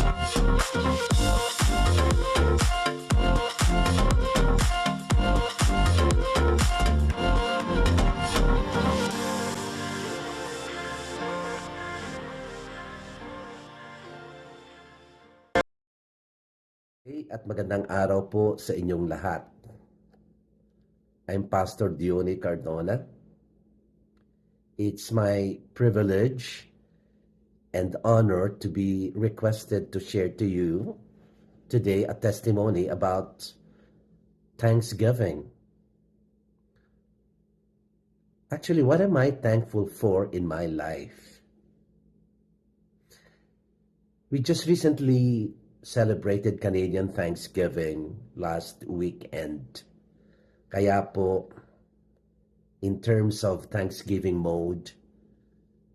Hey, at magandang araw po sa inyong lahat. I'm Pastor Diony Cardona. It's my privilege and honor to be requested to share to you today a testimony about Thanksgiving. Actually, what am I thankful for in my life? We just recently celebrated Canadian Thanksgiving last weekend. Kaya po, in terms of Thanksgiving mode,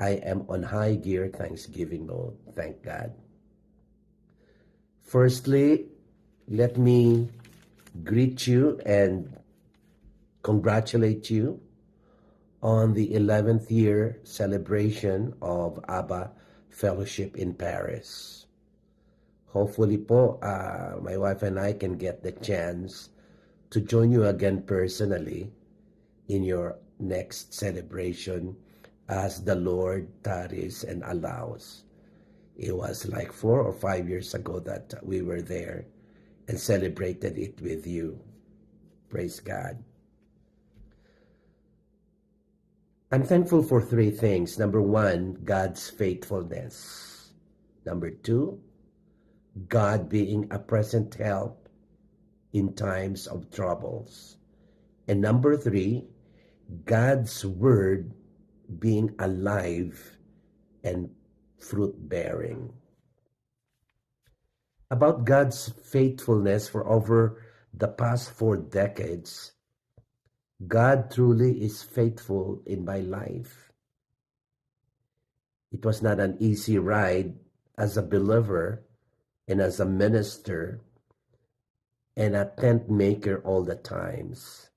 I am on high gear Thanksgiving mode, thank God. Firstly, let me greet you and congratulate you on the 11th year celebration of ABBA Fellowship in Paris. Hopefully po, my wife and I can get the chance to join you again personally in your next celebration as the Lord tarries and allows. It was like 4 or 5 years ago that we were there and celebrated it with you. Praise God. I'm thankful for 3 things. Number 1, God's faithfulness. Number 2, God being a present help in times of troubles. And number 3, God's word being alive and fruit-bearing. About God's faithfulness for over the past 4 decades, God truly is faithful in my life. It was not an easy ride as a believer and as a minister and a tent maker all the times.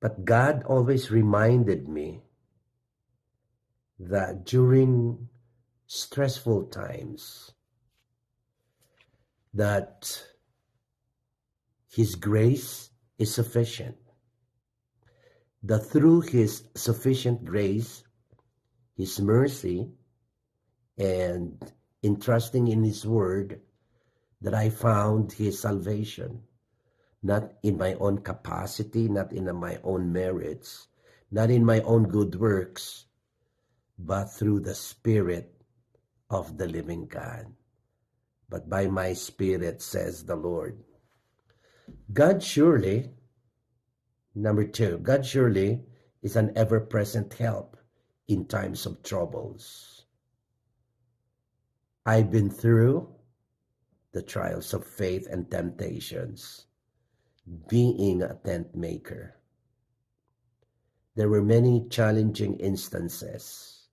But God always reminded me that during stressful times, that His grace is sufficient. That through His sufficient grace, His mercy, and in trusting in His word, that I found His salvation, not in my own capacity, not in my own merits, not in my own good works, but through the Spirit of the living God. But by my Spirit, says the Lord. God surely, number 2, God surely is an ever-present help in times of troubles. I've been through the trials of faith and temptations, being a tent maker. There were many challenging instances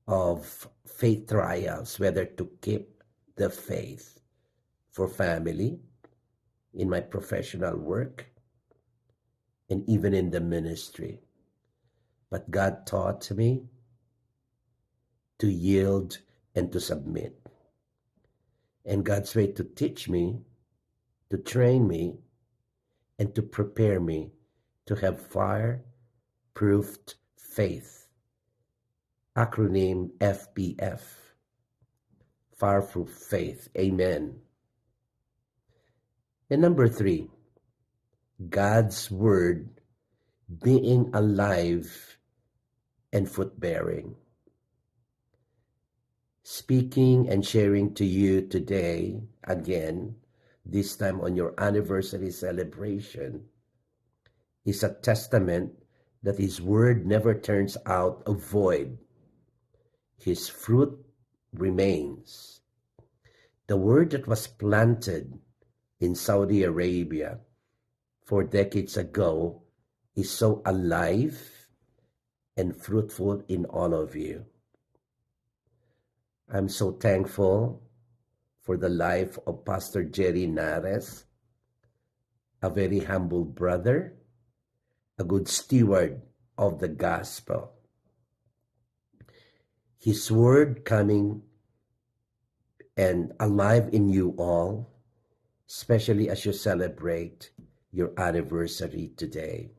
of faith trials, whether to keep the faith for family, in my professional work, and even in the ministry. But God taught me to yield and to submit. And God's way to teach me, to train me, and to prepare me to have fire-proofed faith. Acronym FPF. Fire-proof faith. Amen. And number 3, God's word being alive and fruit-bearing. Speaking and sharing to you today, again, this time on your anniversary celebration, is a testament that His word never turns out void. His fruit remains. The word that was planted in Saudi Arabia 4 decades ago is so alive and fruitful in all of you. I'm so thankful for the life of Pastor Jerry Nares, a very humble brother, a good steward of the gospel. His word coming and alive in you all, especially as you celebrate your anniversary today.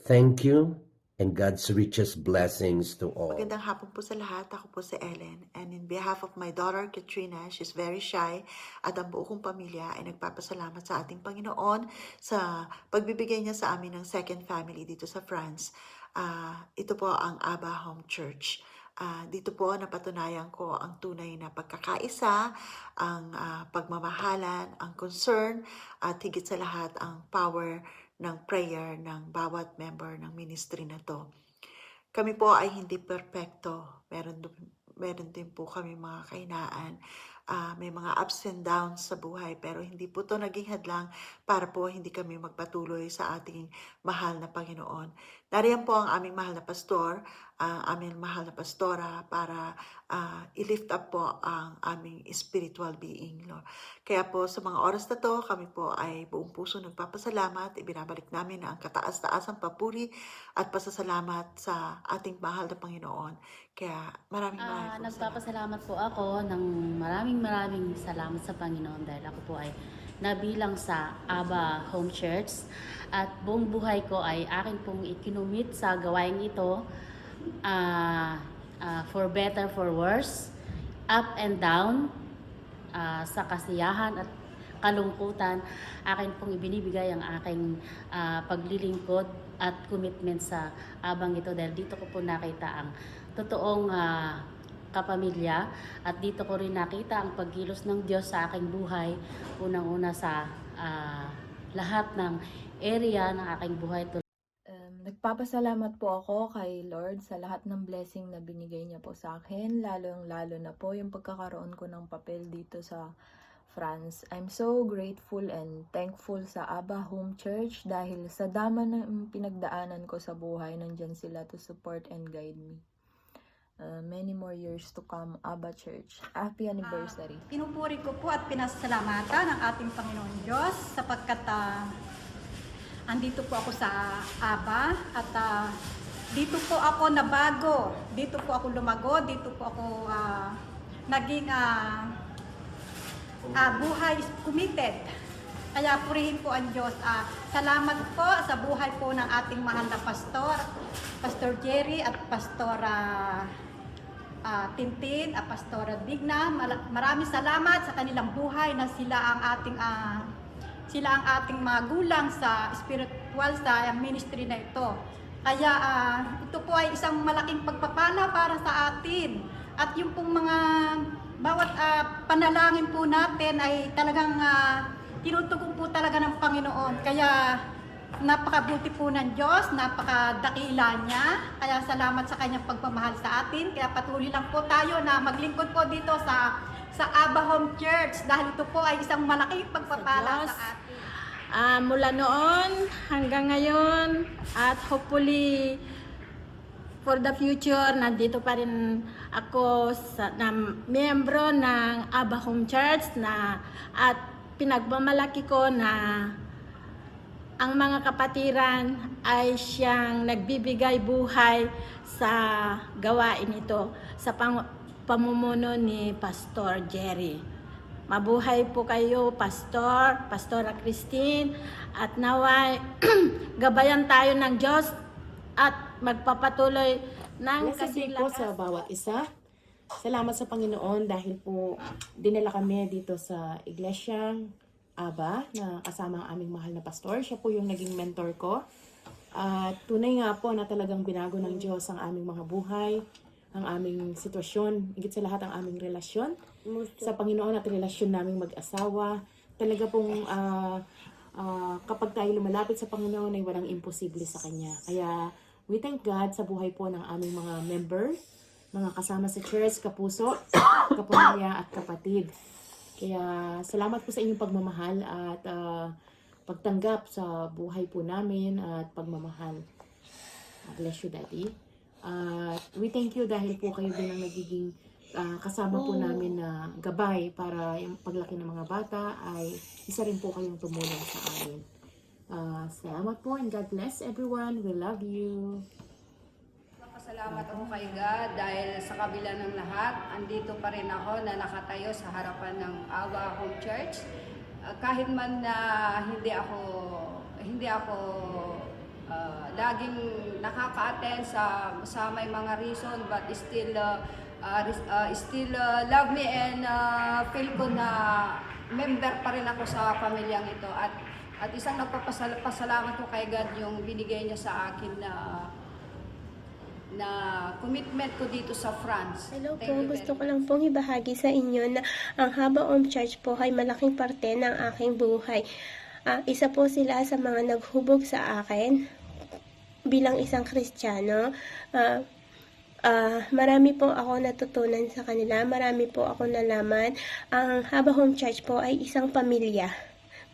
Thank you and God's richest blessings to all. Magandang hapon po sa lahat. Ako po si Ellen. And in behalf of my daughter, Katrina, she's very shy, at ang buo kong pamilya ay nagpapasalamat sa ating Panginoon sa pagbibigay niya sa amin ng second family dito sa France. Ito po ang Abba Home Church. Dito po napatunayan ko ang tunay na pagkakaisa, ang pagmamahalan, ang concern, at higit sa lahat ang power ng prayer ng bawat member ng ministry na to. Kami po ay hindi perpekto. Meron din po kami mga kahinaan. May mga ups and downs sa buhay, pero hindi po to naging hadlang para po hindi kami magpatuloy sa ating mahal na Panginoon. Nariyan po ang aming mahal na pastor, aming mahal na pastora para i-lift up po ang aming spiritual being, Lord. Kaya po sa mga oras na to, kami po ay buong puso nagpapasalamat. Ibinabalik namin ang kataas-taasang papuri at pasasalamat sa ating mahal na Panginoon. Kaya maraming po Nagpapasalamat po ako ng maraming salamat sa Panginoon dahil ako po ay nabilang sa Abba Home Church at buong buhay ko ay akin pong ikinumit sa gawaing ito, for better, for worse, up and down, sa kasiyahan at kalungkutan. Akin pong ibinibigay ang aking paglilingkod at commitment sa abang ito dahil dito ko po nakita ang totoong kapamilya at dito ko rin nakita ang pagkilos ng Diyos sa aking buhay, unang-una sa lahat ng area ng aking buhay. Nagpapasalamat po ako kay Lord sa lahat ng blessing na binigay niya po sa akin, lalo na po yung pagkakaroon ko ng papel dito sa France. I'm so grateful and thankful sa Abba Home Church dahil sa dama ng pinagdaanan ko sa buhay, nandyan sila to support and guide me. Many more years to come, Abba Church. Happy anniversary. Pinupuri ko po at pinasalamatan ang ating Panginoon Diyos sapagkat andito po ako sa Abba at dito po ako nabago, dito po ako lumago, dito po ako naging buhay committed. Kaya purihin po ang Diyos. Salamat po sa buhay po ng ating mahal na pastor, Pastor Jerry at Pastora Tintin at Pastora Digna. Maraming salamat sa kanilang buhay na sila ang ating magulang sa spiritual sa ministry na ito. Kaya ito po ay isang malaking pagpapala para sa atin. At yung pong mga bawat panalangin po natin ay talagang tinutugon po talaga ng Panginoon. Kaya napakabuti po ng Diyos, napakadakila niya. Kaya salamat sa kanyang pagmamahal sa atin. Kaya patuloy lang po tayo na maglingkod po dito sa Abba Home Church dahil ito po ay isang malaking pagpapala sa atin. Mula noon hanggang ngayon at hopefully for the future, nandito pa rin ako na miyembro ng Abba Home Church at pinagmamalaki ko na ang mga kapatiran ay siyang nagbibigay buhay sa gawain ito sa pamumuno ni Pastor Jerry. Mabuhay po kayo, Pastora Christine, at naway gabayan tayo ng Diyos at magpapatuloy ng blessing po sa bawat isa. Salamat sa Panginoon dahil po dinala kami dito sa Iglesia Abba na kasama ang aming mahal na pastor. Siya po yung naging mentor ko. At tunay nga po na talagang binago ng Diyos ang aming mga buhay, ang aming sitwasyon, higit sa lahat ang aming relasyon sa Panginoon at relasyon naming mag-asawa. Talaga pong kapag tayo lumalapit sa Panginoon ay walang imposible sa Kanya. Kaya we thank God sa buhay po ng aming mga member, mga kasama sa church, kapuso, kapamilya at kapatid. Kaya salamat po sa inyong pagmamahal at pagtanggap sa buhay po namin at pagmamahal. Bless you, Daddy. We thank you dahil po kayo din ang nagiging kasama po namin na gabay para yung paglaki ng mga bata ay isa rin po kayong tumulong sa amin. Salamat po and God bless everyone. We love you. Nagpapasalamat ako kay God dahil sa kabila ng lahat, andito pa rin ako na nakatayo sa harapan ng Awa Home Church. Kahit man na hindi ako laging nakaka-attend sa may mga reason, but still love me and feel ko na member pa rin ako sa pamilyang ito, at isang nagpapasalamat ko kay God yung binigay niya sa akin na commitment ko dito sa France. Hello Thank po, you gusto very ko lang pong ibahagi sa inyo na ang Haba Home Church po ay malaking parte ng aking buhay. Isa po sila sa mga naghubog sa akin bilang isang Kristiyano. Marami po ako natutunan sa kanila, marami po ako nalaman. Ang Haba Home Church po ay isang pamilya.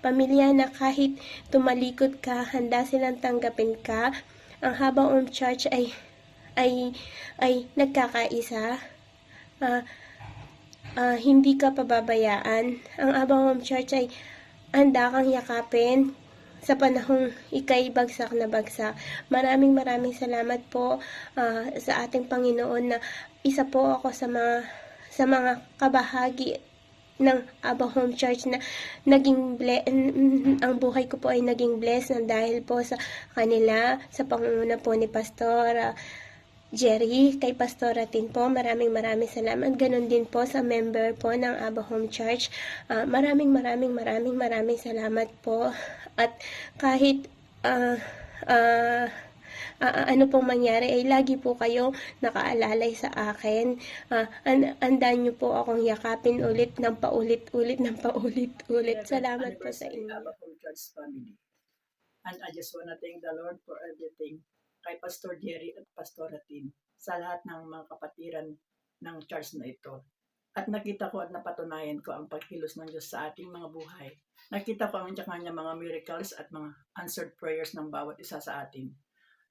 Pamilya na kahit tumalikod ka, handa silang tanggapin ka. Ang Haba Home Church ay nagkakaisa. Hindi ka pababayaan. Ang Haba Home Church ay handa kang yakapin sa panahong ika'y bagsak na bagsak. Maraming salamat po sa ating Panginoon na isa po ako sa mga kabahagi ng Abba Home Church na ang buhay ko po ay naging blessed dahil po sa kanila, sa pangunguna po ni Pastor Jerry, kay Pastoratin po, maraming salamat. Ganon din po sa member po ng Abba Home Church. Maraming salamat po. At kahit ano pong mangyari ay lagi po kayo nakaalalay sa akin. Andan niyo po akong yakapin ulit ng paulit-ulit. Salamat po sa inyo. Abba Home Church family. And I just want to thank the Lord for everything. Kay Pastor Jerry at Pastoratin, sa lahat ng mga kapatiran ng church na ito. At nakita ko at napatunayan ko ang pagkilos ng Diyos sa ating mga buhay. Nakita ko ang kanya mga miracles at mga answered prayers ng bawat isa sa atin.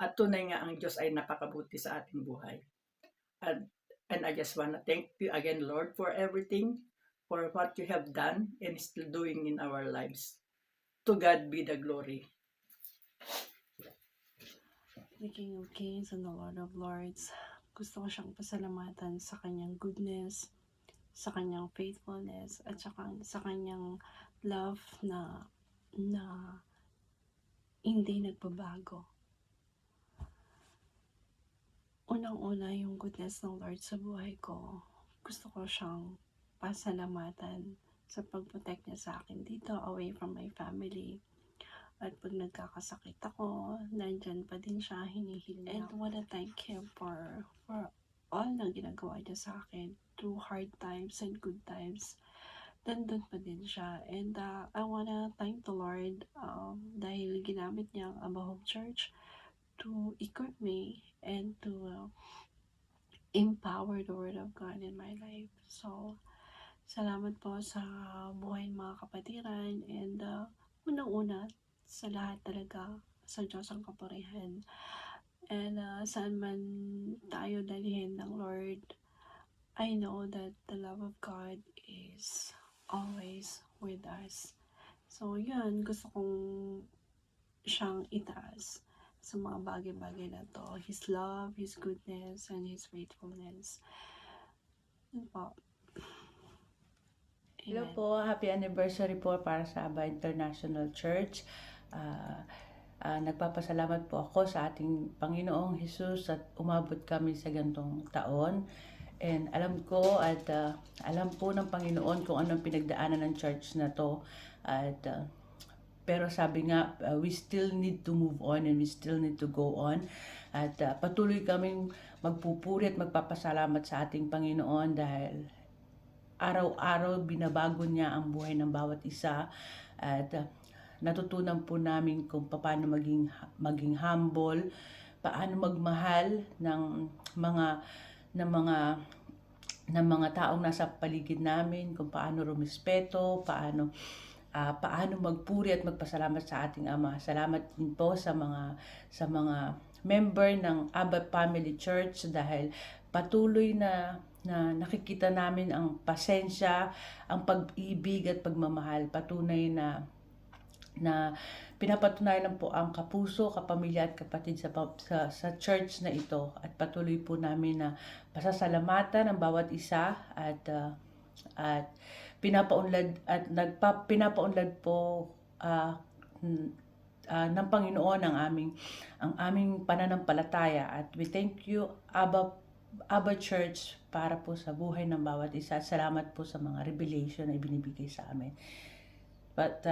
At tunay nga ang Diyos ay napakabuti sa ating buhay. And I just want to thank you again, Lord, for everything, for what you have done and still doing in our lives. To God be the glory. The King of Kings and the Lord of Lords. Gusto ko siyang pasalamatan sa kanyang goodness, sa kanyang faithfulness, at sa kanyang love na hindi nagbabago. Unang-una yung goodness ng Lord sa buhay ko. Gusto ko siyang pasalamatan sa pag-protect niya sa akin dito, away from my family. At pag nagkakasakit ako, nandyan pa din siya, hinihil niya. And wanna thank Him for all na ginagawa niya sa akin through hard times and good times. Nandun pa din siya. And I wanna thank the Lord dahil ginamit niya ang Abba Home Church to equip me and to empower the Word of God in my life. So, salamat po sa buhay ng mga kapatiran, and unang-una sa lahat talaga, sa Diyos ang kapurihan. And saan man tayo dalhin ng Lord, I know that the love of God is always with us. So yun, gusto kong siyang itaas sa mga bagay-bagay na to. His love, His goodness, and His faithfulness. Yun po. Hello po, happy anniversary po para sa Abba International Church. Nagpapasalamat po ako sa ating Panginoong Jesus at umabot kami sa gantong taon. And alam ko at alam po ng Panginoon kung anong pinagdaanan ng church na to. At pero sabi nga, we still need to move on and we still need to go on. At patuloy kaming magpupuri at magpapasalamat sa ating Panginoon dahil araw-araw binabago niya ang buhay ng bawat isa. At natutunan po namin kung paano maging humble, paano magmahal ng mga taong nasa paligid namin, kung paano rumispeto, paano magpuri at magpasalamat sa ating Ama. Salamat din po sa mga member ng Abba Family Church dahil patuloy na nakikita namin ang pasensya, ang pag-ibig at pagmamahal. Patunay na na pinapatunayan lang po ang kapuso, kapamilya at kapatid sa church na ito, at patuloy po namin na pasasalamatan ang bawat isa at pinapaunlad pinapaunlad po ng Panginoon ang aming pananampalataya, at we thank you Abba Church para po sa buhay ng bawat isa. Salamat po sa mga revelation na ibinibigay sa amin. But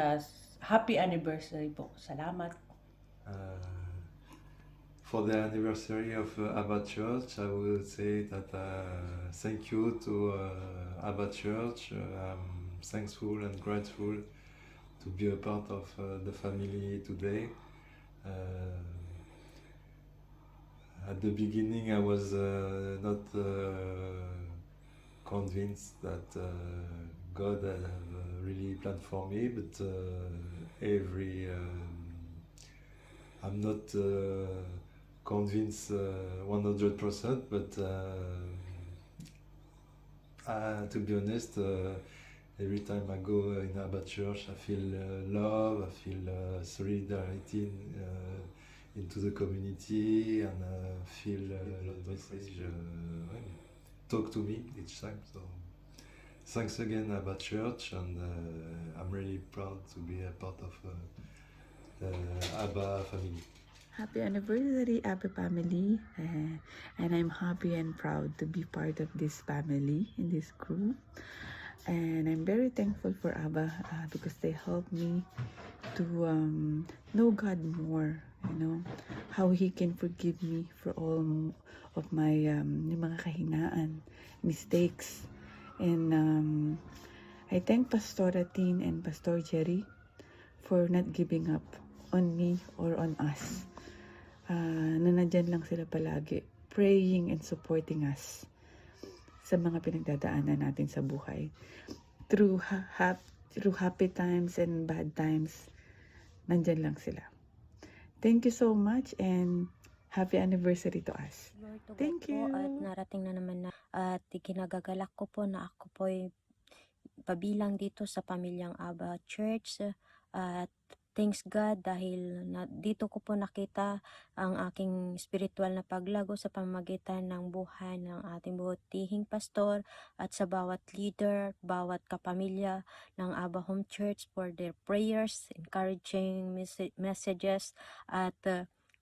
happy anniversary po. Salamat. For the anniversary of Abba Church, I will say that thank you to Abba Church. I'm thankful and grateful to be a part of the family today. At the beginning, I was not convinced that God had really planned for me, but I'm not convinced 100%, but to be honest, every time I go in Abba Church, I feel love, I feel solidarity into the community, and feel the message talk to me each time. So thanks again, Abba Church, and I'm really proud to be a part of the Abba family. Happy anniversary, Abba family, and I'm happy and proud to be part of this family, in this group. And I'm very thankful for Abba because they helped me to know God more, how He can forgive me for all of my mga kahinaan, mistakes. And I thank Pastor Ratin and Pastor Jerry for not giving up on me or on us. Na nandyan lang sila palagi, praying and supporting us sa mga pinagdadaanan natin sa buhay. Through happy times and bad times, nandyan lang sila. Thank you so much and happy anniversary to us. Thank you. At narating na naman na at kinagagalak ko po na ako po ay pabilang dito sa pamilyang Abba Church. At thanks God dahil dito ko po nakita ang aking spiritual na paglago sa pamamagitan ng buhay ng ating butihing pastor at sa bawat leader, bawat kapamilya ng Abba Home Church for their prayers, encouraging messages at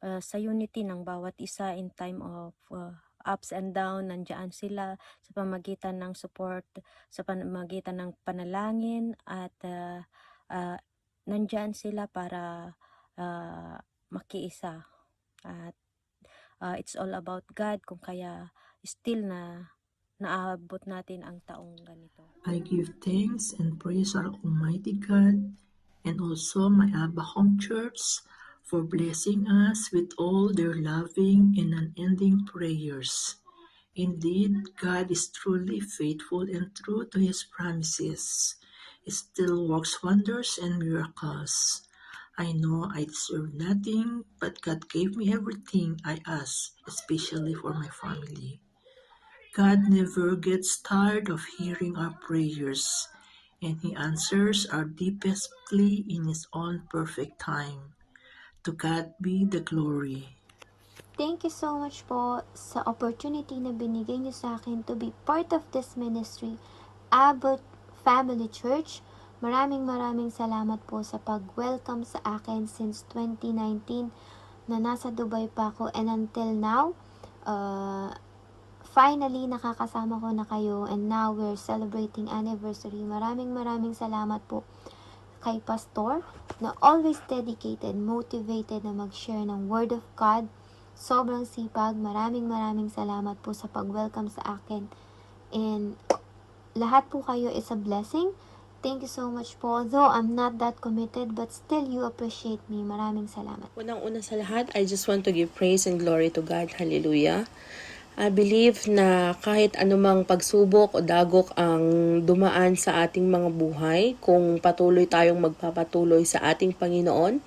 sa unity ng bawat isa in time of ups and down. Nandiyan sila sa pamamagitan ng support, sa pamamagitan ng panalangin at nandyan sila para makiisa. At it's all about God, kung kaya still naabot natin ang taong ganito. I give thanks and praise our Almighty God and also my Abba Home Church for blessing us with all their loving and unending prayers. Indeed, God is truly faithful and true to His promises. He still works wonders and miracles. I know I deserve nothing, but God gave me everything I asked, especially for my family. God never gets tired of hearing our prayers, and He answers our deepest plea in His own perfect time. To God be the glory. Thank you so much po sa opportunity na binigay niyo sa akin to be part of this ministry, Abba Family Church. Maraming salamat po sa pag-welcome sa akin since 2019 na nasa Dubai pa ako, and until now, finally nakakasama ko na kayo, and now we're celebrating anniversary. Maraming salamat po kay Pastor na always dedicated, motivated na mag-share ng Word of God. Sobrang sipag. Maraming salamat po sa pag-welcome sa akin. And lahat po kayo is a blessing. Thank you so much po. Although I'm not that committed, but still you appreciate me. Maraming salamat. Unang-una sa lahat, I just want to give praise and glory to God. Hallelujah. I believe na kahit anumang pagsubok o dagok ang dumaan sa ating mga buhay, kung patuloy tayong magpapatuloy sa ating Panginoon,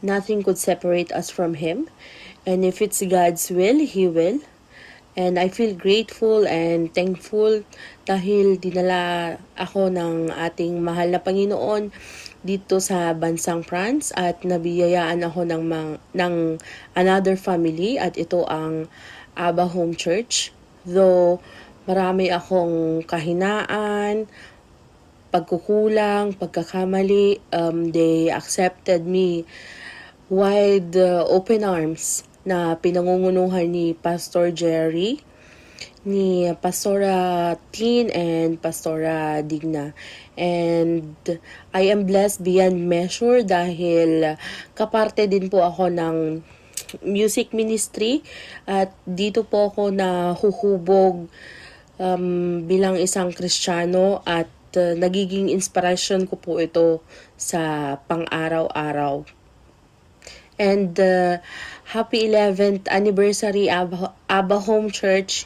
nothing could separate us from Him. And if it's God's will, He will. And I feel grateful and thankful dahil dinala ako ng ating mahal na Panginoon dito sa bansang France at nabiyayaan ako ng another family at ito ang Abba Home Church. Though marami akong kahinaan, pagkukulang, pagkakamali, they accepted me wide open arms na pinangungunuhan ni Pastor Jerry, ni Pastora Tin and Pastora Digna. And I am blessed beyond measure dahil kaparte din po ako ng music ministry at dito po ako nahuhubog bilang isang Kristiyano at nagiging inspiration ko po ito sa pang-araw-araw. And happy 11th anniversary Abba Home Church.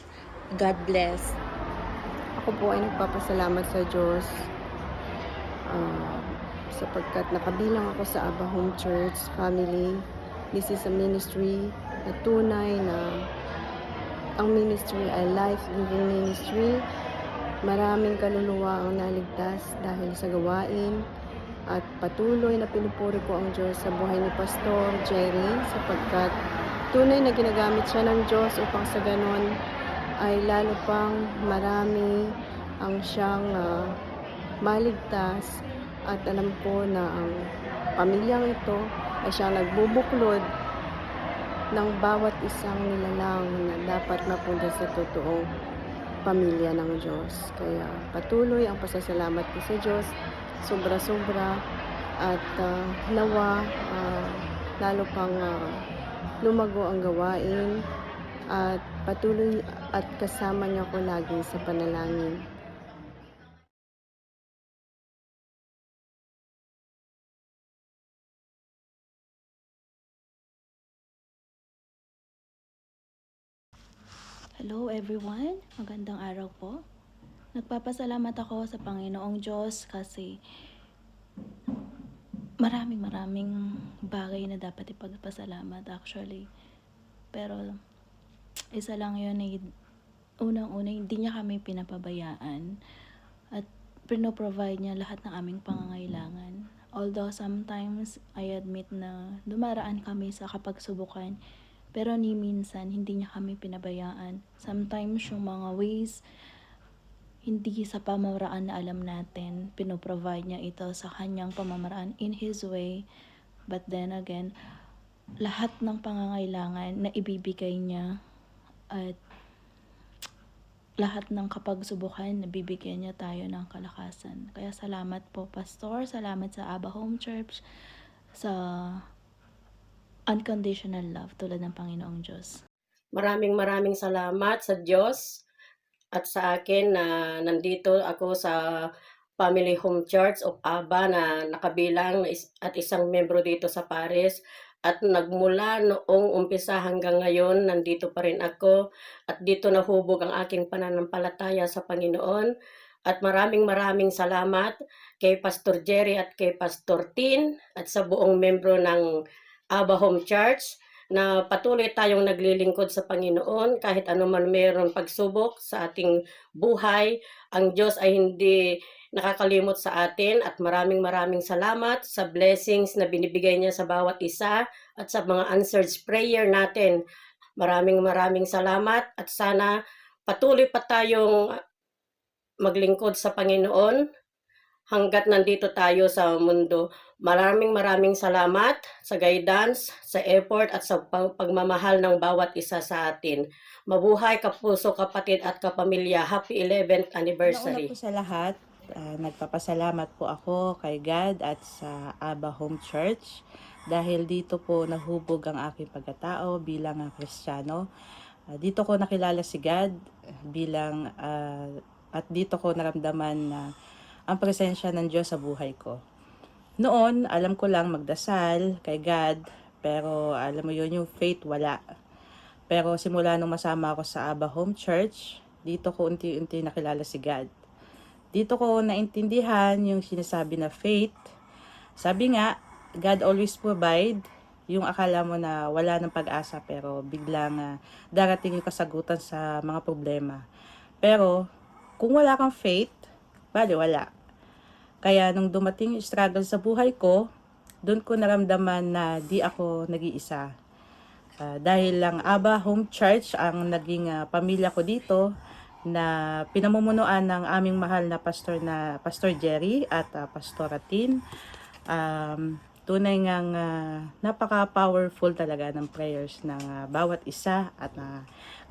God bless. Ako po ay nagpapasalamat sa Diyos sapagkat nakabilang ako sa Abba Home Church family. This is a ministry na tunay na ang ministry ay life-giving ministry. Maraming kaluluwa ang naligtas dahil sa gawain at patuloy na pinupuri ko ang Diyos sa buhay ni Pastor Jerry sapagkat tunay na ginagamit siya ng Diyos upang sa ganon ay lalo pang marami ang siyang maligtas at alam ko na ang pamilyang ito ay siyang nagbubuklod ng bawat isang nilalang na dapat mapunta sa totoong pamilya ng Diyos. Kaya patuloy ang pasasalamat ko sa Diyos, sobra-sobra at nawa lalo pang lumago ang gawain at patuloy at kasama niya ko lagi sa panalangin. Hello everyone, magandang araw po. Nagpapasalamat ako sa Panginoong Diyos kasi maraming bagay na dapat ipagpasalamat actually. Pero isa lang yun ay unang-una hindi niya kami pinapabayaan at pinoprovide niya lahat ng aming pangangailangan. Although sometimes I admit na dumaraan kami sa kapagsubukan, pero ni minsan hindi niya kami pinabayaan. Sometimes yung mga ways hindi sa pamamaraan na alam natin, pinoprovide niya ito sa kanyang pamamaraan in His way. But then again, lahat ng pangangailangan na ibibigay niya at lahat ng kapagsubukan na bibigyan niya tayo ng kalakasan. Kaya salamat po Pastor, salamat sa Abba Home Church, sa unconditional love tulad ng Panginoong Diyos. Maraming salamat sa Diyos at sa akin na nandito ako sa Family Home Church of Abba na nakabilang at isang membro dito sa Paris. At nagmula noong umpisa hanggang ngayon, nandito pa rin ako at dito nahubog ang aking pananampalataya sa Panginoon. At maraming salamat kay Pastor Jerry at kay Pastor Tin at sa buong membro ng Abba Home Church na patuloy tayong naglilingkod sa Panginoon kahit anuman mayroong pagsubok sa ating buhay. Ang Diyos ay hindi nakakalimot sa atin at maraming salamat sa blessings na binibigay niya sa bawat isa at sa mga answered prayer natin. Maraming salamat at sana patuloy pa tayong maglingkod sa Panginoon hanggat nandito tayo sa mundo. Maraming salamat sa guidance, sa effort at sa pagmamahal ng bawat isa sa atin. Mabuhay kapuso, kapatid at kapamilya. Happy 11th anniversary. Nauna po sa lahat, nagpapasalamat po ako kay God at sa Abba Home Church dahil dito po nahubog ang aking pagkatao bilang Kristiyano. Dito ko nakilala si God bilang at dito ko naramdaman na ang presensya ng Diyos sa buhay ko. Noon, alam ko lang magdasal kay God, pero alam mo yun, yung faith wala. Pero simula nung masama ako sa Abba Home Church, dito ko unti-unti nakilala si God. Dito ko naintindihan yung sinasabi na faith. Sabi nga, God always provide. Yung akala mo na wala ng pag-asa, pero biglang darating yung kasagutan sa mga problema. Pero kung wala kang faith, bali wala. Kaya nung dumating yung struggle sa buhay ko, doon ko naramdaman na di ako nag-iisa. Dahil lang Abba Home Church ang naging pamilya ko dito, na pinamumunuan ng aming mahal na Pastor Jerry at Pastora Tin. Tunay ngang napaka-powerful talaga ng prayers ng bawat isa, at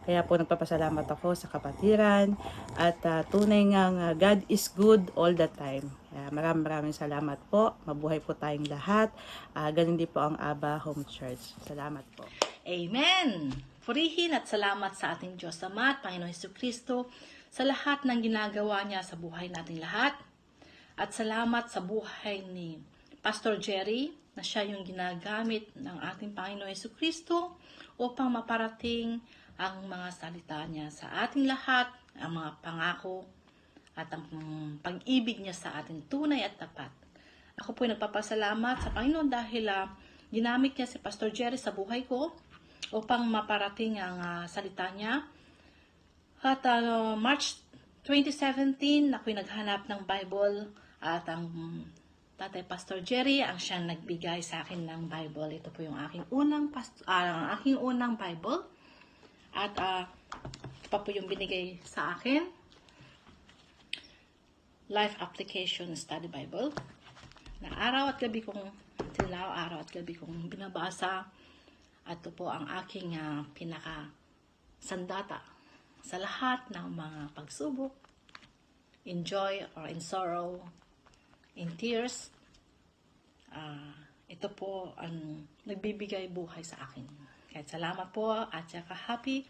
kaya po nagpapasalamat ako sa kapatiran, at tunay ngang God is good all the time. Maraming salamat po. Mabuhay po tayong lahat. Ganun din po ang Abba Home Church. Salamat po. Amen! Purihin at salamat sa ating Diyos Ama at Panginoon Jesucristo sa lahat ng ginagawa niya sa buhay nating lahat. At salamat sa buhay ni Pastor Jerry na siya yung ginagamit ng ating Panginoon Jesucristo upang maparating ang mga salita niya sa ating lahat, ang mga pangako at ang pag-ibig niya sa ating tunay at tapat. Ako po ay nagpapasalamat sa Panginoon dahil ginamit niya si Pastor Jerry sa buhay ko upang maparating ang salita niya. At March 2017, ako'y naghanap ng Bible at ang Tatay Pastor Jerry ang siyang nagbigay sa akin ng Bible. Ito po yung aking unang Bible. At ito pa po yung binigay sa akin. Life Application Study Bible. Na araw at gabi kong binabasa. At ito po ang aking pinaka-sandata sa lahat ng mga pagsubok, in joy or in sorrow, in tears. Ito po ang nagbibigay buhay sa akin. Kaya salamat po at saka happy.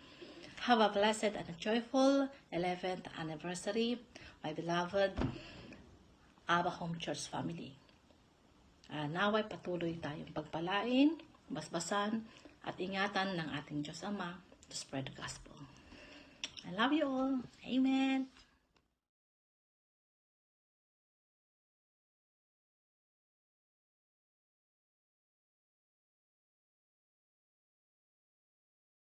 Have a blessed and a joyful 11th anniversary, my beloved Abba Home Church family. Naway patuloy tayong pagpalain, basbasan, at ingatan ng ating Diyos Ama to spread the gospel. I love you all. Amen.